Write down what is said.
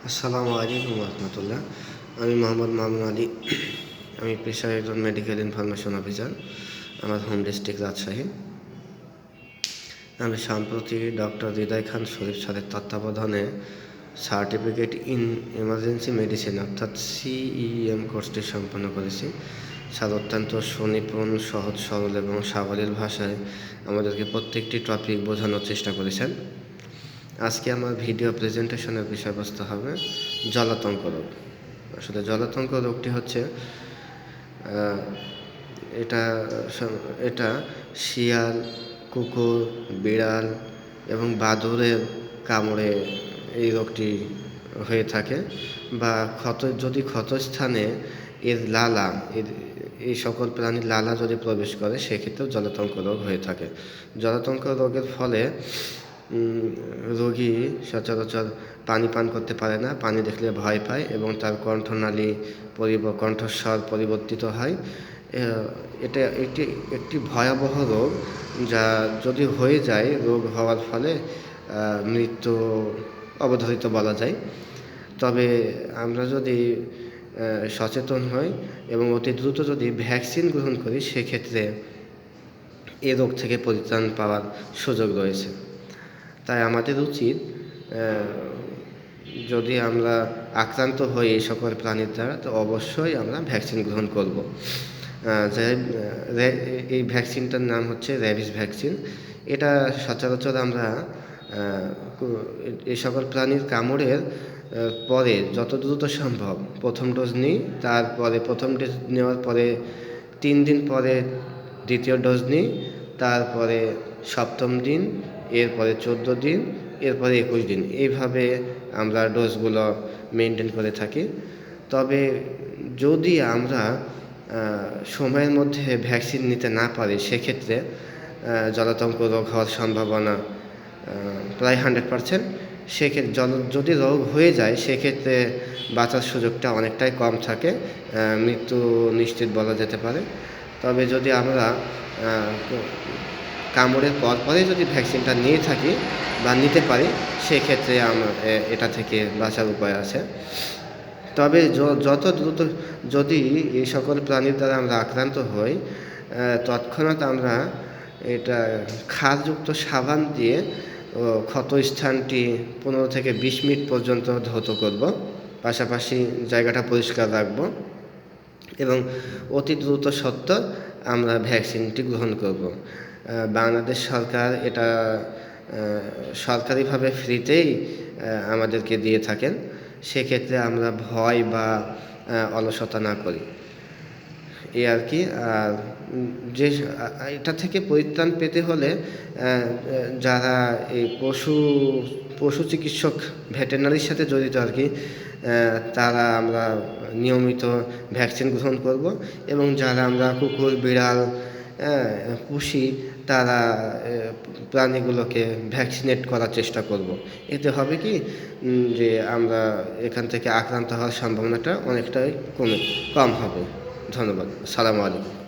আসসালামু আলাইকুম রহমতুল্লাহ। আমি মোহাম্মদ মামুন আলী। আমি পেশায় একজন মেডিকেল ইনফরমেশন অফিসার। আমার হোম ডিস্ট্রিক্ট রাজশাহী। আমি সম্প্রতি ডক্টর হৃদয় খান শরীফ স্যারের তত্ত্বাবধানে সার্টিফিকেট ইন এমার্জেন্সি মেডিসিন অর্থাৎ CEM কোর্সটি সম্পন্ন করেছি। স্যার অত্যন্ত সুনিপুণ, সহজ সরল এবং সাবলীল ভাষায় আমাদেরকে প্রত্যেকটি টপিক বোঝানোর চেষ্টা করেছেন। আজকে আমার ভিডিও প্রেজেন্টেশনের বিষয়বস্তু হবে জলাতঙ্ক রোগ। আসলে জলাতঙ্ক রোগটি হচ্ছে এটা এটা শিয়াল, কুকুর, বিড়াল এবং বাদুড়ের কামড়ে এই রোগটি হয়ে থাকে, বা যদি ক্ষতস্থানে এর লালা এই সকল প্রাণীর লালা যদি প্রবেশ করে সেক্ষেত্রেও জলাতঙ্ক রোগ হয়ে থাকে। জলাতঙ্ক রোগের ফলে রোগী সচরাচর পানি পান করতে পারে না, পানি দেখলে ভয় পায় এবং তার কণ্ঠনালী কণ্ঠস্বর পরিবর্তিত হয়। এটা একটি ভয়াবহ রোগ, যা যদি হয়ে যায়, রোগ হওয়ার ফলে মৃত্যু অবধারিত বলা যায়। তবে আমরা যদি সচেতন হই এবং অতি দ্রুত যদি ভ্যাকসিন গ্রহণ করি সেক্ষেত্রে এ রোগ থেকে পরিত্রাণ পাওয়ার সুযোগ রয়েছে। তাই আমাদের উচিত, যদি আমরা আক্রান্ত হই এই সকল প্রাণীর দ্বারা, তো অবশ্যই আমরা ভ্যাকসিন গ্রহণ করব। এই ভ্যাকসিনটার নাম হচ্ছে র্যাবিস ভ্যাকসিন। এটা সচরাচর আমরা এই সকল প্রাণীর কামড়ের পরে যত দ্রুত সম্ভব প্রথম ডোজ নিই, তারপরে প্রথম ডোজ নেওয়ার পরে 3 দিন পরে দ্বিতীয় ডোজ নিই, তারপরে 7ম দিন, এরপরে 14 দিন, এরপরে 21 দিন, এইভাবে আমরা ডোজগুলো মেনটেন করে থাকি। তবে যদি আমরা সময়ের মধ্যে ভ্যাকসিন নিতে না পারি সেক্ষেত্রে জলাতঙ্ক রোগ হওয়ার সম্ভাবনা প্রায় 100%। সেক্ষেত্রে যদি রোগ হয়ে যায় সেক্ষেত্রে বাঁচার সুযোগটা অনেকটাই কম থাকে, মৃত্যু নিশ্চিত বলা যেতে পারে। তবে যদি আমরা কামড়ের পরে যদি ভ্যাকসিনটা নিয়ে থাকি বা নিতে পারি সেক্ষেত্রে এটা থেকে বাঁচার উপায় আছে। তবে যত দ্রুত যদি এই সকল প্রাণীর দ্বারা আমরা আক্রান্ত হই, তৎক্ষণাৎ আমরা এটা ক্ষারযুক্ত সাবান দিয়ে ক্ষতস্থানটি 15 থেকে 20 মিনিট পর্যন্ত ধৌত করব, পাশাপাশি জায়গাটা পরিষ্কার রাখব এবং অতি দ্রুত সত্ত্বর আমরা ভ্যাকসিনটি গ্রহণ করব। বাংলাদেশ সরকার এটা সরকারিভাবে ফ্রিতেই আমাদেরকে দিয়ে থাকেন। সেক্ষেত্রে আমরা ভয় বা অলসতা না করি, এই আর কি। আর এটা থেকে পরিত্রাণ পেতে হলে যারা এই পশু চিকিৎসক ভেটেরিনারির সাথে জড়িত আর কি, তারা আমরা নিয়মিত ভ্যাকসিন গ্রহণ করব এবং যারা আমরা কুকুর, বিড়াল পুষি তারা প্রাণীগুলোকে ভ্যাকসিনেট করার চেষ্টা করব। এতে হবে কি যে আমরা এখান থেকে আক্রান্ত হওয়ার সম্ভাবনাটা অনেকটাই কম হবে। ধন্যবাদ। আসসালামু আলাইকুম।